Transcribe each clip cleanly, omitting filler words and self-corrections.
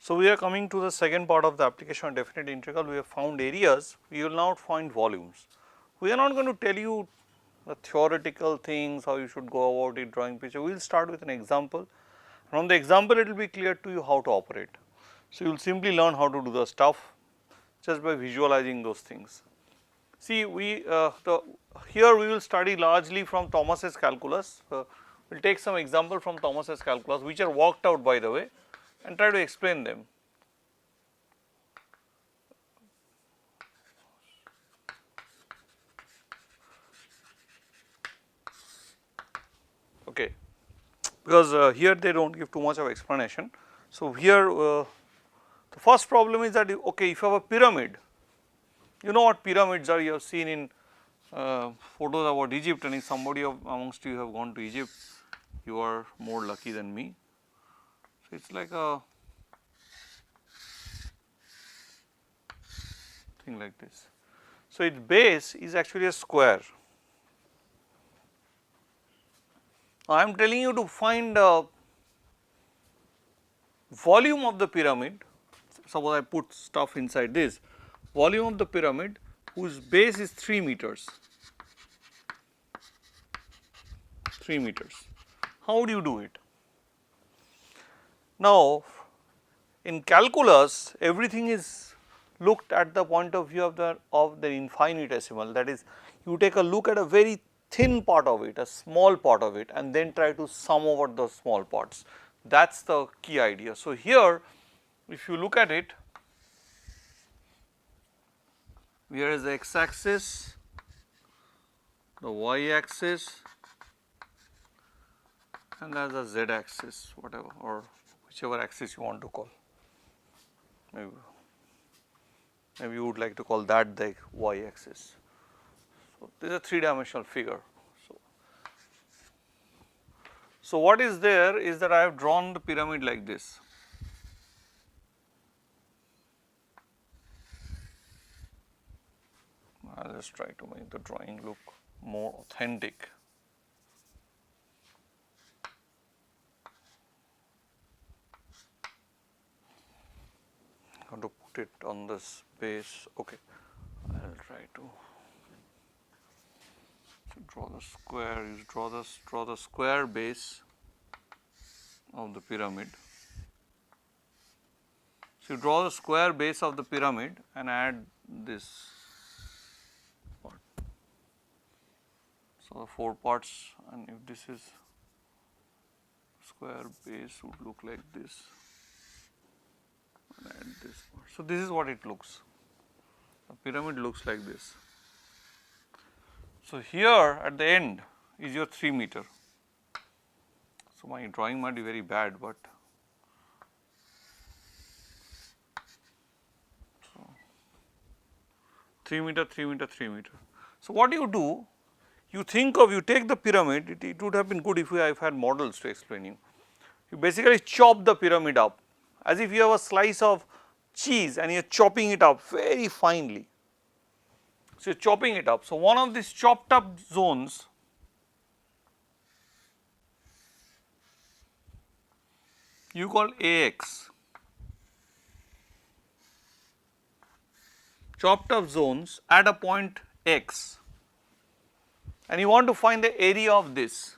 So, we are coming to the second part of the application of definite integral. We have found areas, we will now find volumes. We are not going to tell you the theoretical things, how you should go about it, drawing picture. We will start with an example. From the example, it will be clear to you how to operate. So, you will simply learn how to do the stuff just by visualizing those things. See, here we will study largely from Thomas's calculus. We will take some example from Thomas's calculus, which are worked out by the way, and try to explain them. Okay, because here they do not give too much of explanation. So, here the first problem is that okay, if you have a pyramid, you know what pyramids are, you have seen in photos about Egypt, and if somebody amongst you have gone to Egypt, you are more lucky than me. So, it is like a thing like this. So, its base is actually a square. I am telling you to find volume of the pyramid. Suppose I put stuff inside this, volume of the pyramid whose base is 3 meters. 3 meters. How do you do it? Now, in calculus, everything is looked at the point of view of the infinitesimal. That is, you take a look at a very thin part of it, a small part of it, and then try to sum over the small parts. That is the key idea. So, here if you look at it, here is the x axis, the y axis, and there is the z axis, whatever, or whichever axis you want to call. Maybe you would like to call that the y axis. So, this is a 3-dimensional figure. So, what is there is that I have drawn the pyramid like this. I will just try to make the drawing look more authentic. I want to put it on this base. Okay, I will try to draw the square. You draw the square base of the pyramid. So, you draw the square base of the pyramid and add this part. So, the 4 parts, and if this is square base would look like this, and add this part. So, this is what it looks. The pyramid looks like this. So, here at the end is your 3 meter. So, my drawing might be very bad, but so 3 meter, 3 meter, 3 meter. So, what you do, you think of, you take the pyramid, it would have been good if I have had models to explain you. You basically chop the pyramid up as if you have a slice of cheese and you are chopping it up very finely. So, you are chopping it up. So, one of these chopped up zones you call AX, chopped up zones at a point X, and you want to find the area of this.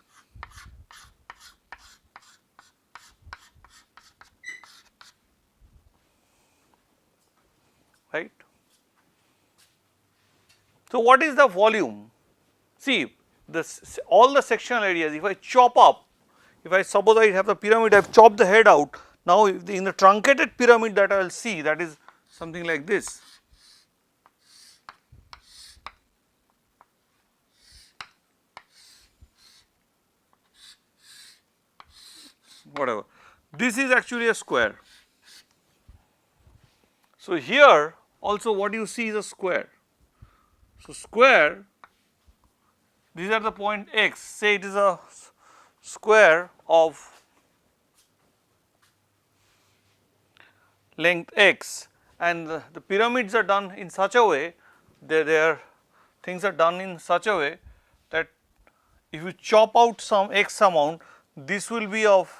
Right. So, what is the volume? See, all the sectional areas, if I chop up, if I suppose I have the pyramid, I have chopped the head out. Now, if in the truncated pyramid that I will see, that is something like this. Whatever. This is actually a square. So, here also what you see is a square. So, square, these are the point x, say it is a square of length x, and the pyramids are done in such a way, their things are done in such a way that if you chop out some x amount, this will be of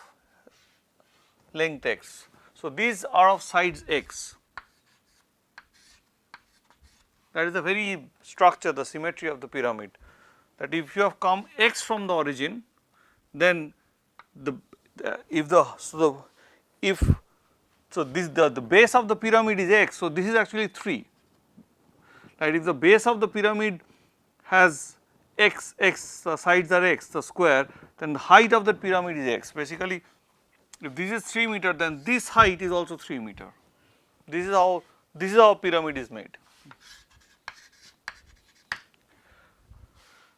length x. So, these are of sides x. That is the very structure, the symmetry of the pyramid, that if you have come x from the origin, then if the base of the pyramid is x, so this is actually 3, right. If the base of the pyramid has x, the sides are x, the square, then the height of the pyramid is x. Basically, if this is 3 meter, then this height is also 3 meter. This is how pyramid is made.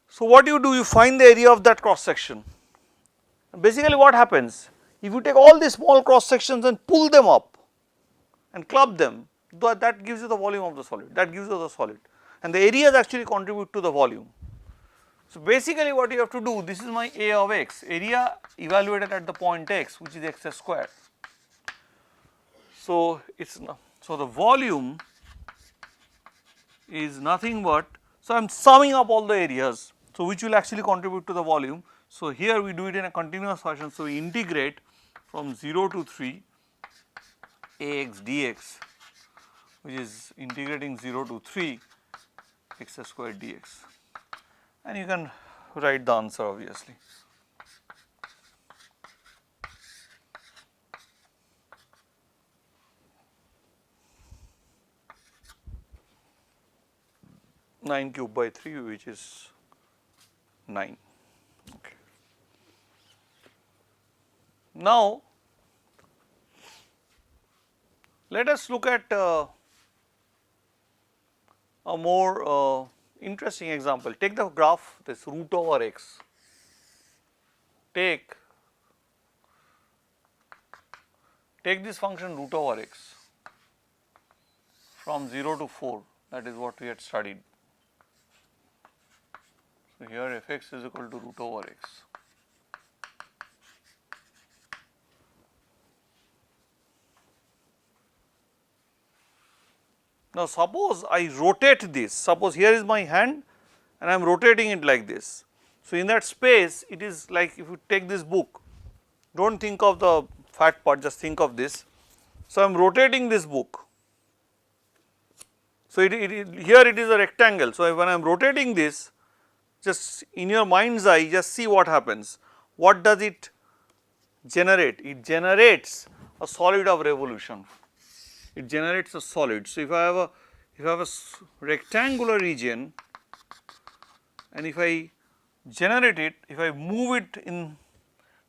So, what you do, you find the area of that cross section. Basically, what happens, if you take all these small cross sections and pull them up and club them, that gives you the volume of the solid, that gives you the solid, and the areas actually contribute to the volume. So, basically what you have to do, this is my A of x, area evaluated at the point x, which is x square. So, so the volume is nothing but, so I am summing up all the areas, so which will actually contribute to the volume. So, here we do it in a continuous fashion. So, we integrate from 0 to 3 Ax dx, which is integrating 0 to 3 x square dx, and you can write the answer obviously. Nine cube by 3, which is 9. Okay. Now, let us look at a more interesting example. Take the graph, this root over x. Take this function root over x from 0 to 4, that is what we had studied. So, here f x is equal to root over x. Now, suppose I rotate this, suppose here is my hand and I am rotating it like this. So, in that space, it is like if you take this book, do not think of the fat part, just think of this. So, I am rotating this book. So, here it is a rectangle. So, when I am rotating this, just in your mind's eye, just see what happens. What does it generate? It generates a solid of revolution. It generates a solid. So, if I have a rectangular region and if I generate it, if I move it in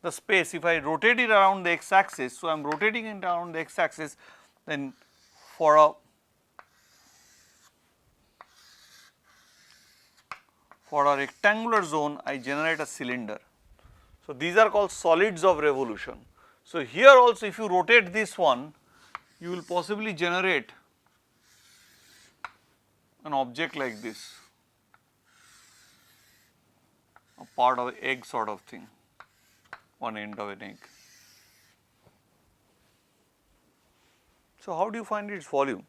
the space, if I rotate it around the x axis, so I am rotating it around the x axis, then for a rectangular zone I generate a cylinder. So, these are called solids of revolution. So, here also if you rotate this one, you will possibly generate an object like this, a part of an egg sort of thing, one end of an egg. So, how do you find its volume?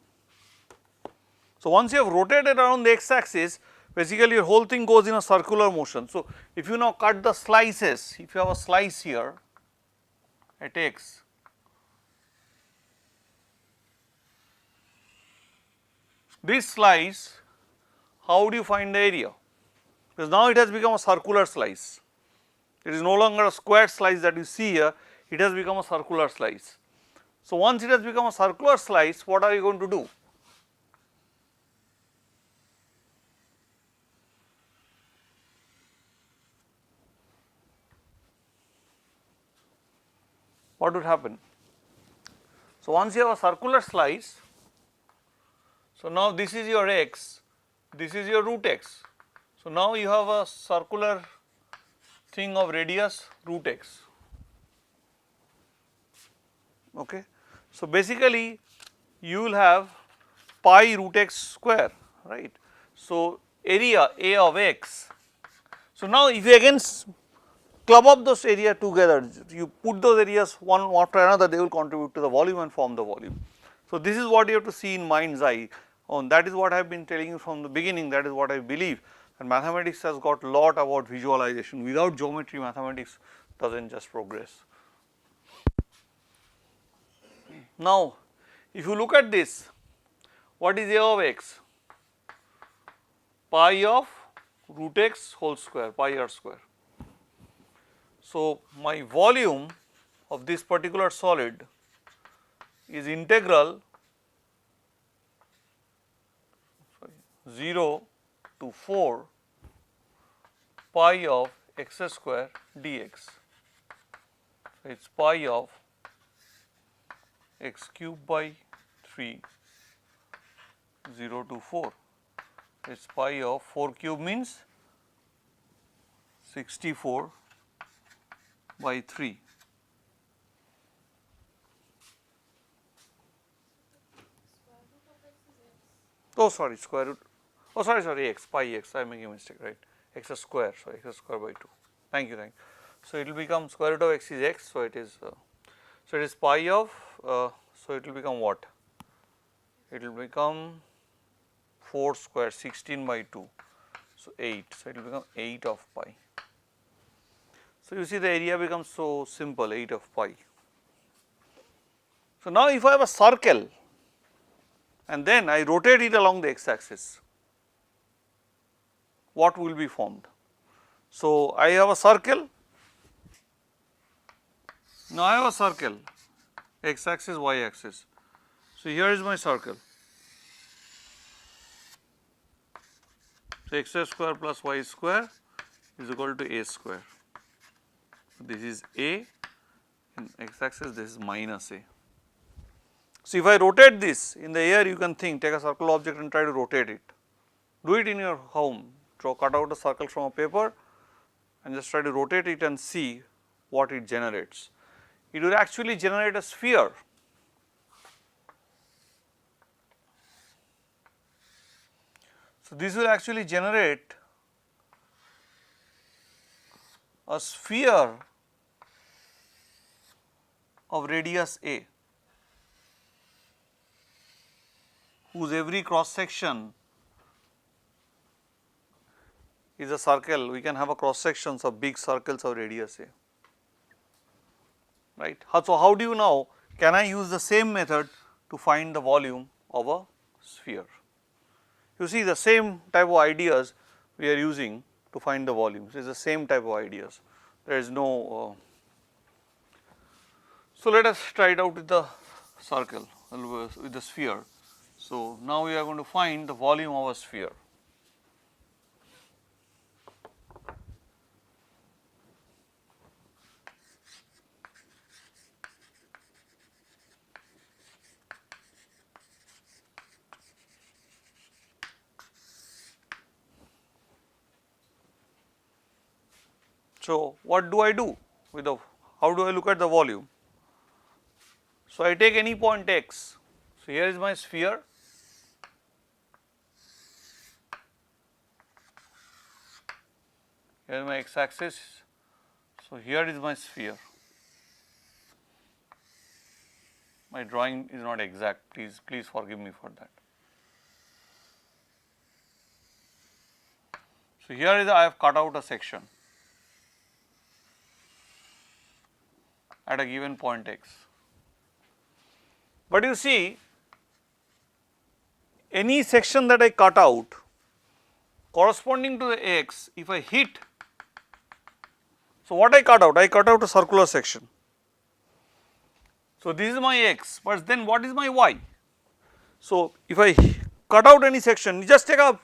So, once you have rotated around the x axis, basically your whole thing goes in a circular motion. So, if you now cut the slices, if you have a slice here at x, this slice, how do you find the area? Because now it has become a circular slice. It is no longer a square slice that you see here, it has become a circular slice. So, once it has become a circular slice, what are you going to do? What would happen? So, once you have a circular slice, so now this is your x, this is your root x. So, now you have a circular thing of radius root x. Okay. So, basically you will have pi root x square, right. So, area A of x. So, now if you again club up those areas together, you put those areas one after another, they will contribute to the volume and form the volume. So, this is what you have to see in mind's eye, that is what I have been telling you from the beginning, that is what I believe, and mathematics has got lot about visualization. Without geometry, mathematics does not just progress. Now, if you look at this, what is a of x? Pi of root x whole square, pi r square. So, my volume of this particular solid is integral 0 to 4 pi of x square dx. So, it is pi of x cube by 3 0 to 4. It is pi of 4 cube means 64 by 3. Oh sorry, square root, oh sorry x, pi x, I am making a mistake, right, x square, so x square by 2, thank you. So, it will become square root of x is x, so it is pi of, so it will become what? It will become 4 square 16 by 2, so 8, so it will become 8 of pi. So, you see the area becomes so simple, 8 of pi. So, now if I have a circle and then I rotate it along the x axis, what will be formed? So, I have a circle, now I have a circle, x axis, y axis. So, here is my circle, so x square plus y square is equal to a square. This is a, in x axis this is minus a. So, if I rotate this in the air, you can think, take a circle object and try to rotate it. Do it in your home, cut out a circle from a paper and just try to rotate it and see what it generates. It will actually generate a sphere. So, this will actually generate a sphere of radius a, whose every cross section is a circle. We can have a cross sections of big circles of radius a, right. So, how do you now, can I use the same method to find the volume of a sphere? You see the same type of ideas we are using to find the volumes, it is the same type of ideas, there is no so, let us try it out with the circle, with the sphere. So, now we are going to find the volume of a sphere. So, what do I do with the, how do I look at the volume? So, I take any point x. So, here is my sphere, here is my x axis. So, here is my sphere. My drawing is not exact, please forgive me for that. So, here is I have cut out a section at a given point x. But you see, any section that I cut out corresponding to the x, if I hit, so what I cut out? I cut out a circular section. So, this is my x, but then what is my y? So, if I cut out any section, just take a,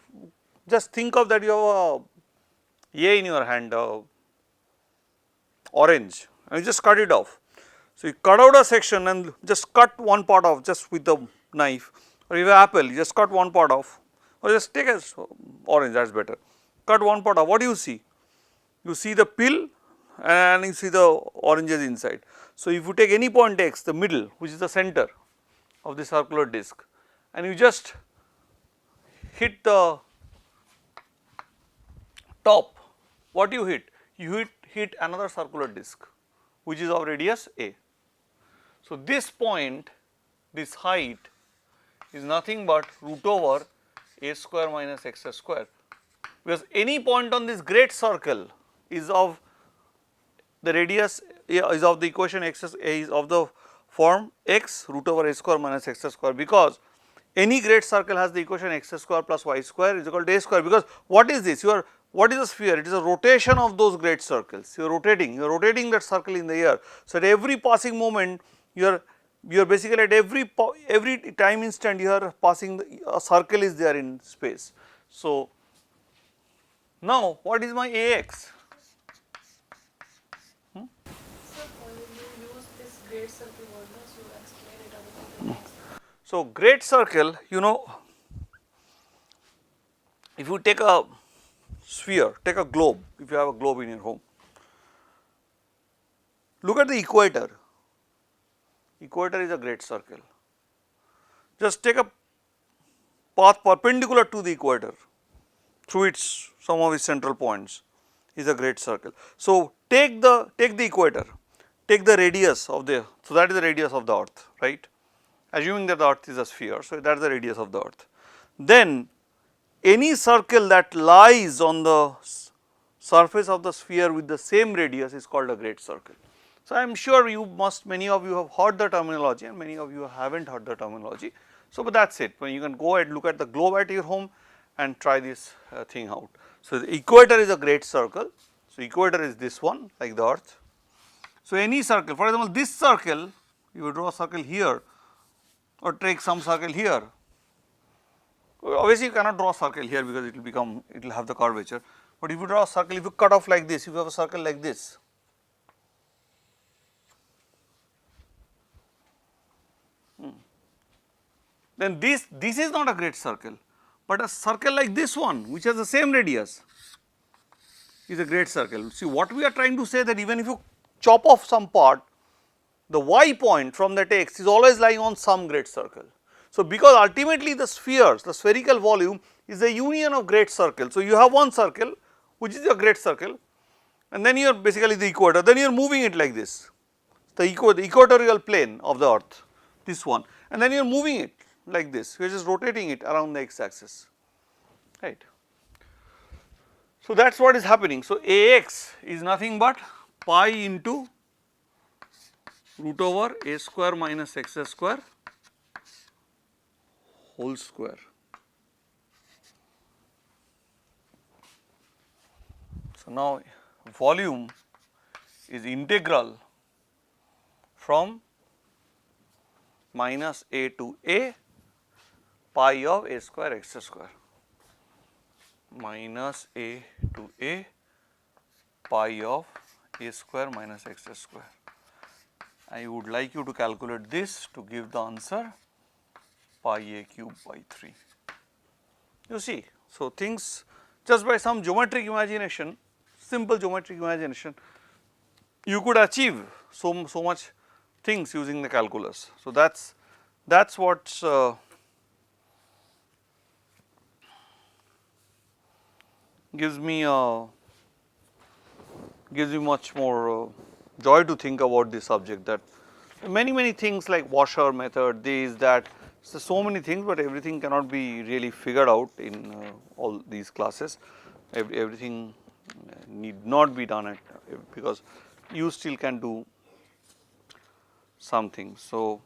just think of that you have a in your hand, orange, and you just cut it off. So, you cut out a section and just cut one part off just with the knife, or if you have apple, you just cut one part off, or just take a orange, that is better. Cut one part off, what do you see? You see the peel and you see the oranges inside. So, if you take any point x, the middle, which is the center of the circular disc, and you just hit the top, what you hit? You hit another circular disc, which is of radius a. So, this point, this height is nothing but root over a square minus x square, because any point on this great circle is of the radius is of the equation x is of the form x root over a square minus x square, because any great circle has the equation x square plus y square is equal to a square, because what is this? What is a sphere? It is a rotation of those great circles. You are rotating that circle in the air. So, at every passing moment you are basically at every time instant you are passing a circle is there in space. So, now what is my Ax? So, great circle, you know, if you take a sphere, take a globe, if you have a globe in your home, look at the equator. Equator is a great circle. Just take a path perpendicular to the equator through its some of its central points is a great circle. So, take the equator, take the radius of the, so that is the radius of the earth, right, assuming that the earth is a sphere. So, that is the radius of the earth. Then any circle that lies on the surface of the sphere with the same radius is called a great circle. So, I am sure many of you have heard the terminology and many of you have not heard the terminology. So, but that is it. When you can go ahead look at the globe at your home and try this thing out. So, the equator is a great circle. So, equator is this one like the earth. So, any circle, for example, this circle, you will draw a circle here or take some circle here. Obviously, you cannot draw a circle here because it will have the curvature, but if you draw a circle, if you cut off like this, if you have a circle like this, then this is not a great circle, but a circle like this one which has the same radius is a great circle. See, what we are trying to say that even if you chop off some part, the y point from that x is always lying on some great circle. So, because ultimately the spheres, the spherical volume is the union of great circles. So, you have one circle which is a great circle and then you are basically the equator, then you are moving it like this, the equatorial plane of the earth, this one, and then you are moving it like this, you are just rotating it around the x axis, right. So, that is what is happening. So, Ax is nothing but pi into root over a square minus x square whole square. So, now volume is integral from minus a to a pi of a square x square, minus a to a pi of a square minus x square. I would like you to calculate this to give the answer pi a cube by 3. You see, so things just by some geometric imagination, simple geometric imagination, you could achieve so much things using the calculus. So, that is what gives me much more joy to think about this subject, that many things like washer method, this, that, so many things, but everything cannot be really figured out in all these classes. Everything need not be done because you still can do something. So,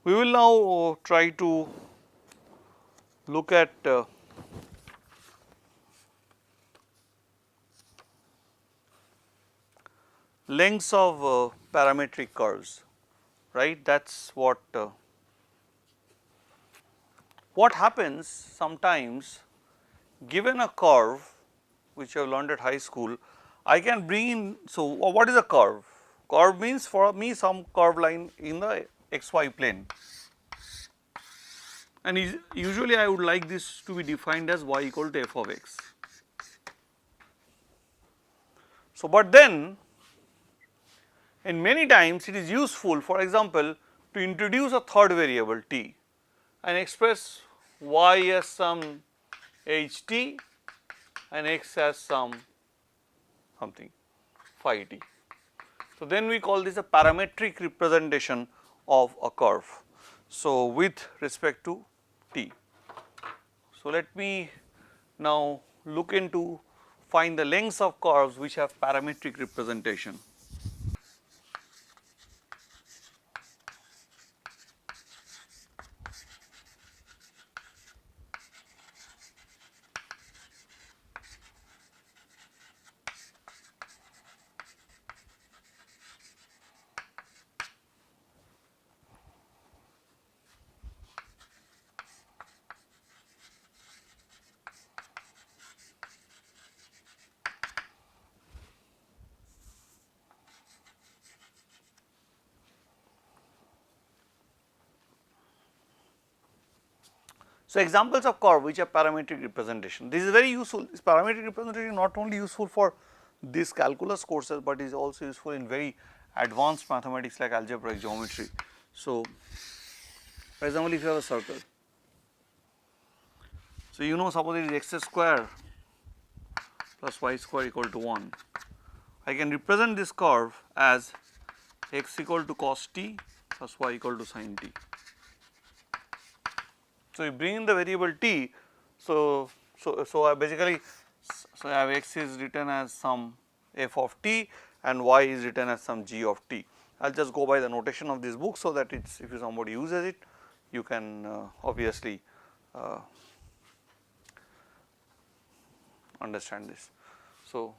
we will now try to look at lengths of parametric curves, right. That is what happens sometimes, given a curve which I have learned at high school, I can bring in. So, what is a curve? Curve means for me some curve line in the xy plane, and usually I would like this to be defined as y equal to f of x. So, but then in many times it is useful, for example, to introduce a third variable t and express y as some h t and x as something phi t. So, then we call this a parametric representation of a curve. So, with respect to t. So, let me now look into find the lengths of curves which have parametric representation. So, examples of curve which have parametric representation. This is very useful. This parametric representation is not only useful for these calculus courses, but is also useful in very advanced mathematics like algebraic geometry. So, for example, if you have a circle, so you know suppose it is x square plus y square equal to 1. I can represent this curve as x equal to cos t plus y equal to sin t. So, you bring in the variable t. So, I basically, so I have x is written as some f of t and y is written as some g of t. I will just go by the notation of this book, so that it's if somebody uses it, you can obviously understand this. So,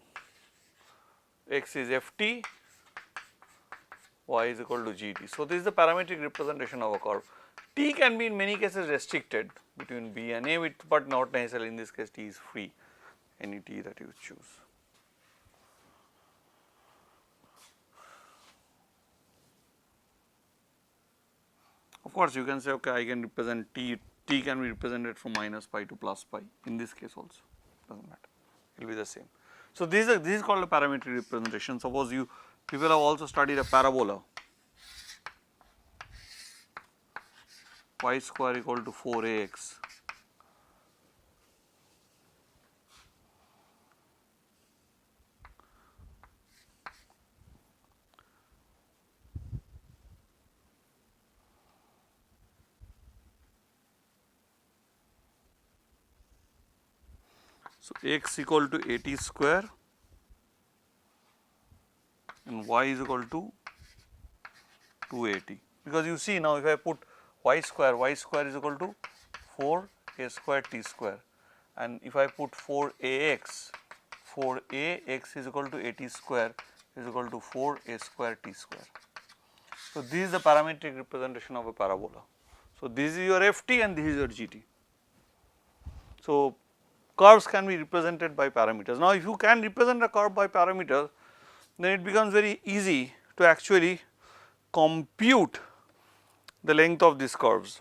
x is f t, y is equal to g t. So, this is the parametric representation of a curve. T can be in many cases restricted between b and a, but not necessarily. In this case, t is free, any t that you choose. Of course, you can say, okay, I can represent t can be represented from minus pi to plus pi. In this case also, does not matter, it will be the same. So, this is called a parametric representation. Suppose people have also studied a parabola, y square equal to 4ax. So, x equal to 80 square and y is equal to 280, because you see now if I put y square is equal to 4 a square t square, and if I put 4ax is equal to 80 square is equal to 4 a square t square. So, this is the parametric representation of a parabola. So, this is your ft and this is your gt. So, curves can be represented by parameters. Now, if you can represent a curve by parameters, then it becomes very easy to actually compute the length of these curves.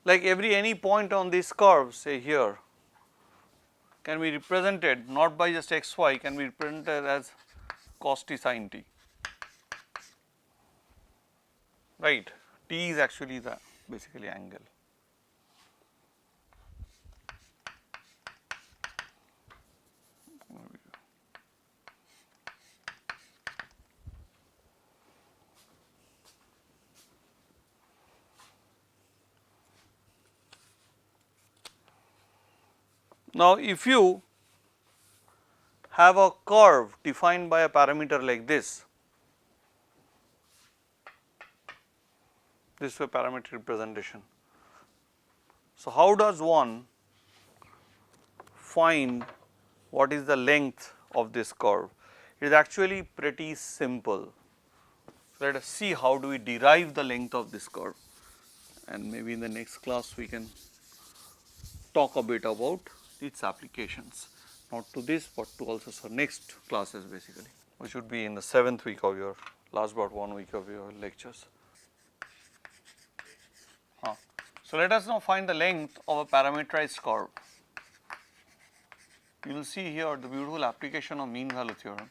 Like any point on this curve, say here, can be represented not by just x y, can be represented as cos t sin t, right. T is actually the basically angle. Now, if you have a curve defined by a parameter like this is a parametric representation. So, how does one find what is the length of this curve? It is actually pretty simple. Let us see how do we derive the length of this curve, and maybe in the next class we can talk a bit about its applications, not to this but to also for next classes basically, which would be in the 7th week of your last about 1 week of your lectures. So, let us now find the length of a parameterized curve. You will see here the beautiful application of mean value theorem.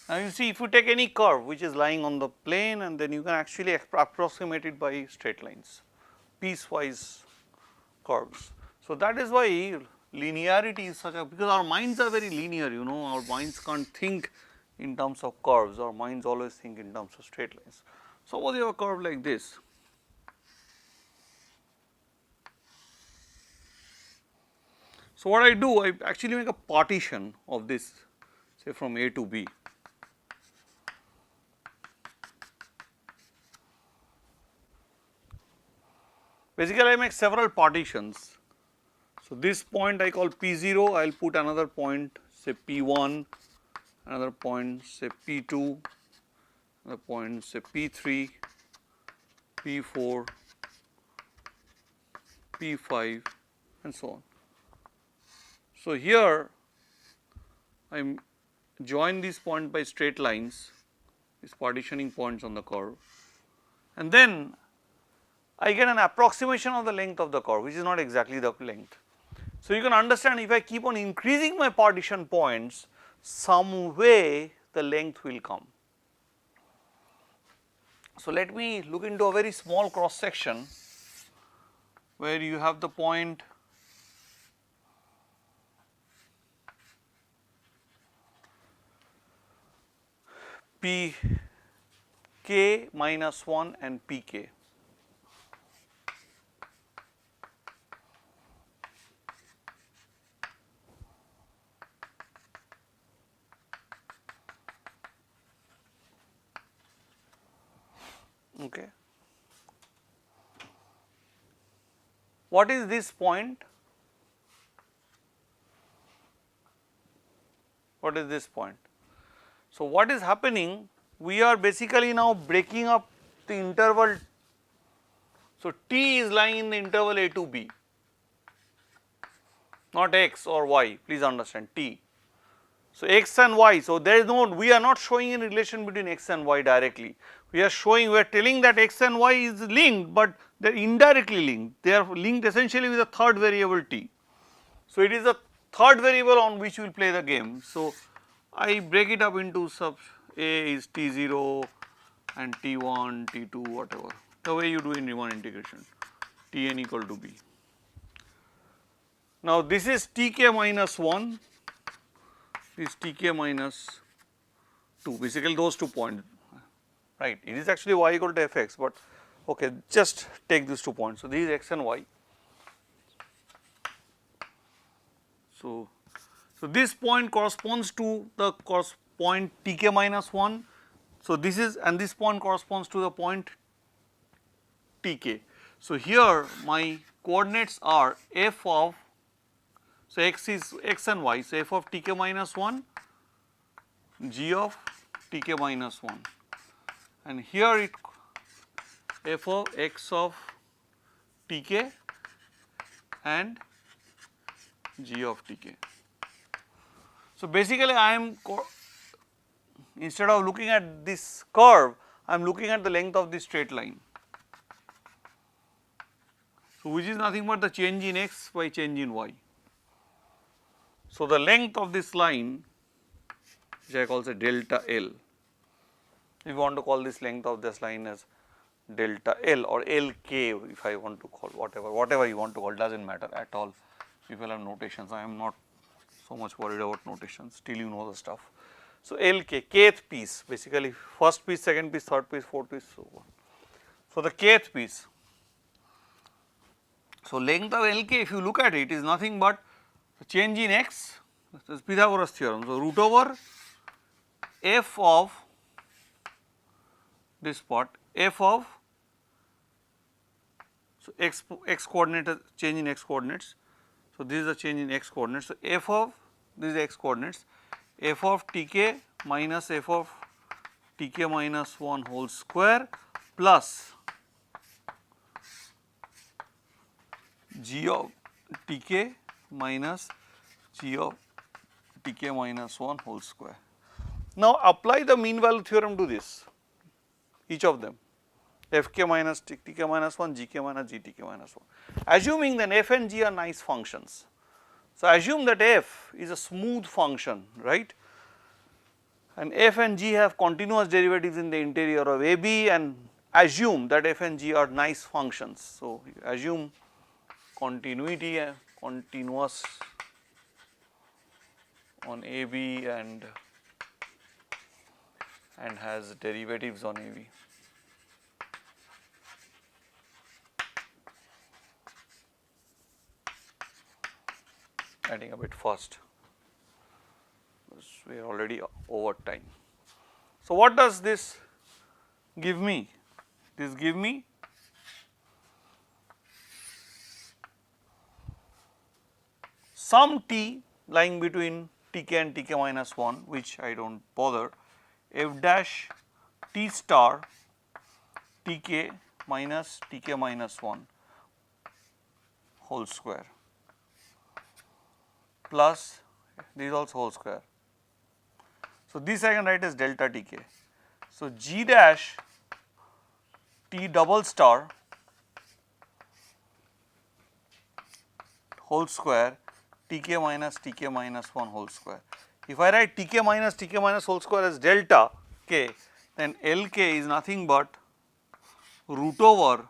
Now, you see if you take any curve which is lying on the plane, and then you can actually approximate it by straight lines, piecewise curves. So, that is why linearity is such a, because our minds are very linear, you know, our minds can't think in terms of curves, our minds always think in terms of straight lines. Suppose you have a curve like this. So, what I do, I actually make a partition of this, say from A to B. Basically, I make several partitions. So, this point I call P0, I will put another point say P1, another point say P2, another point say P3, P4, P5 and so on. So, here I join this point by straight lines, these partitioning points on the curve, and then I get an approximation of the length of the curve, which is not exactly the length. So, you can understand, if I keep on increasing my partition points, some way the length will come. So, let me look into a very small cross section where you have the point Pk minus 1 and Pk. Okay. What is this point? What is this point? So, what is happening? We are basically now breaking up the interval. So, t is lying in the interval a to b, not x or y, please understand t. So, x and y, so there is no, we are not showing any relation between x and y directly. We are showing, we are telling that x and y is linked, but they are indirectly linked. They are linked essentially with a third variable t. So, it is a third variable on which we will play the game. So, I break it up into sub a is t0 and t1, t2, whatever, the way you do in Riemann integration, tn equal to b. Now, this is tk minus 1, this is tk minus 2, basically those 2 points, right. It is actually y equal to fx, but okay, just take these 2 points. So, this is x and y. So, this point corresponds to the point tk minus 1. So, this is, and this point corresponds to the point tk. So, here my coordinates are f of, so x is x and y, so f of tk minus 1, g of tk minus 1, and here it f of x of tk and g of tk. So, basically I am, instead of looking at this curve, I am looking at the length of this straight line. So, which is nothing but the change in x by change in y. So, the length of this line, which I call say delta L, if you want to call this length of this line as delta L or LK, if I want to call, whatever you want to call, does not matter at all. People have notations, I am not so much worried about notations, still you know the stuff. So, LK, kth piece, basically first piece, second piece, third piece, fourth piece, so on. So, the kth piece. So, length of LK, if you look at it, is nothing but the change in x, this is Pythagoras theorem. So, root over f of this part, f of, so x coordinate, change in x coordinates. So, this is the change in x coordinates. So, f of, this is x coordinates, f of tk minus f of tk minus 1 whole square plus g of tk minus g of tk minus 1 whole square. Now, apply the mean value theorem to this, each of them, fk minus tk minus 1, gk minus gtk minus 1, assuming then f and g are nice functions. So, assume that f is a smooth function, right, and f and g have continuous derivatives in the interior of AB, and assume that f and g are nice functions. So, assume continuity, continuous on AB and has derivatives on AB. Adding a bit fast because we are already over time. So, what does this give me? This give me some t lying between Tk and Tk minus 1, which I do not bother, f dash t star Tk minus Tk minus 1 whole square plus this is also whole square. So, this I can write as delta Tk. So, g dash t double star whole square Tk minus 1 whole square. If I write Tk minus whole square as delta k, then Lk is nothing but root over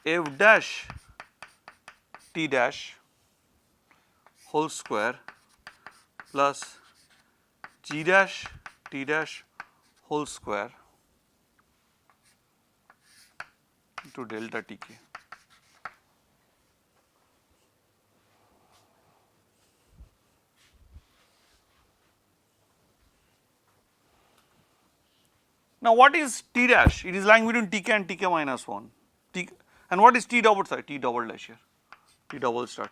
f dash t dash whole square plus g dash t dash whole square into delta Tk. Now, what is T dash? It is lying between Tk and Tk minus 1. And what is T double star? T double dash here, T double star.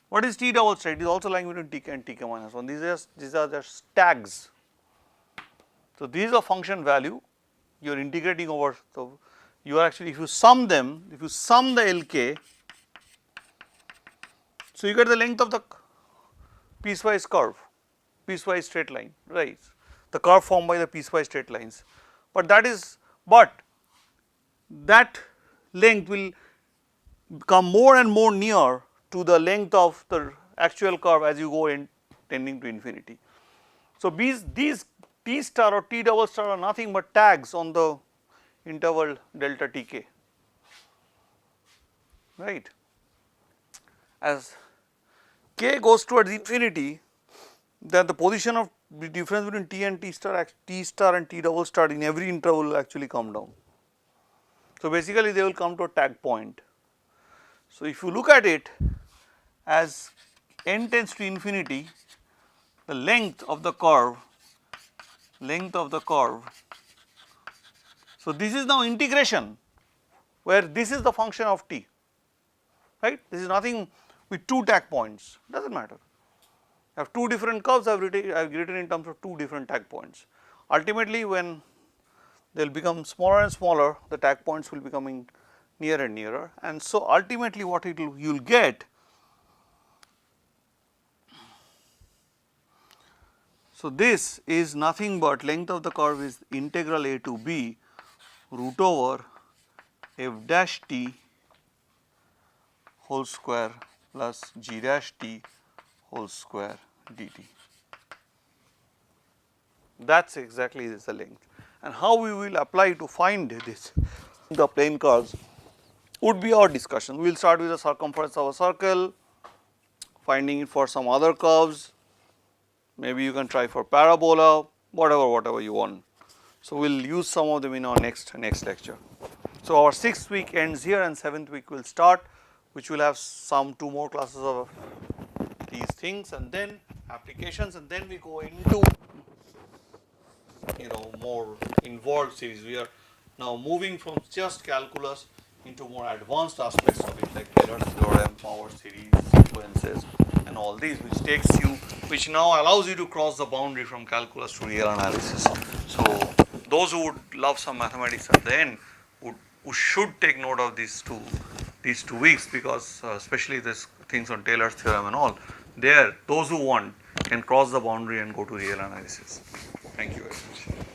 What is T double star? It is also lying between Tk and Tk minus 1. These are just tags. So, this is a function value you are integrating over. So, you are actually, if you sum them, if you sum the Lk, so you get the length of the piecewise curve, piecewise straight line, right, the curve formed by the piecewise straight lines. But that length will come more and more near to the length of the actual curve as you go in tending to infinity. So, these T star or T double star are nothing but tags on the interval delta Tk, right. As k goes towards infinity, then the position of the difference between T and T star and T double star in every interval will actually come down. So, basically they will come to a tag point. So, if you look at it as n tends to infinity, the length of the curve, so this is now integration where this is the function of t, right. This is nothing with two tag points, does not matter. I have two different curves I have written in terms of two different tag points. Ultimately, when they will become smaller and smaller, the tag points will be coming nearer and nearer, and so ultimately what you will get. So, this is nothing but length of the curve is integral a to b root over f dash t whole square plus g dash t whole square dt. That is exactly the length, and how we will apply to find this, the plane curves, would be our discussion. We will start with the circumference of a circle, finding it for some other curves, maybe you can try for parabola, whatever you want. So, we will use some of them in our next lecture. So, our 6th week ends here and 7th week will start, which will have some 2 more classes of these things and then applications, and then we go into more involved series. We are now moving from just calculus into more advanced aspects of it, like Taylor's theorem, power series, sequences and all these, which now allows you to cross the boundary from calculus to real analysis. So, those who would love some mathematics at the end who should take note of these two weeks, because especially this things on Taylor's theorem and all, those who want can cross the boundary and go to real analysis. Thank you very much.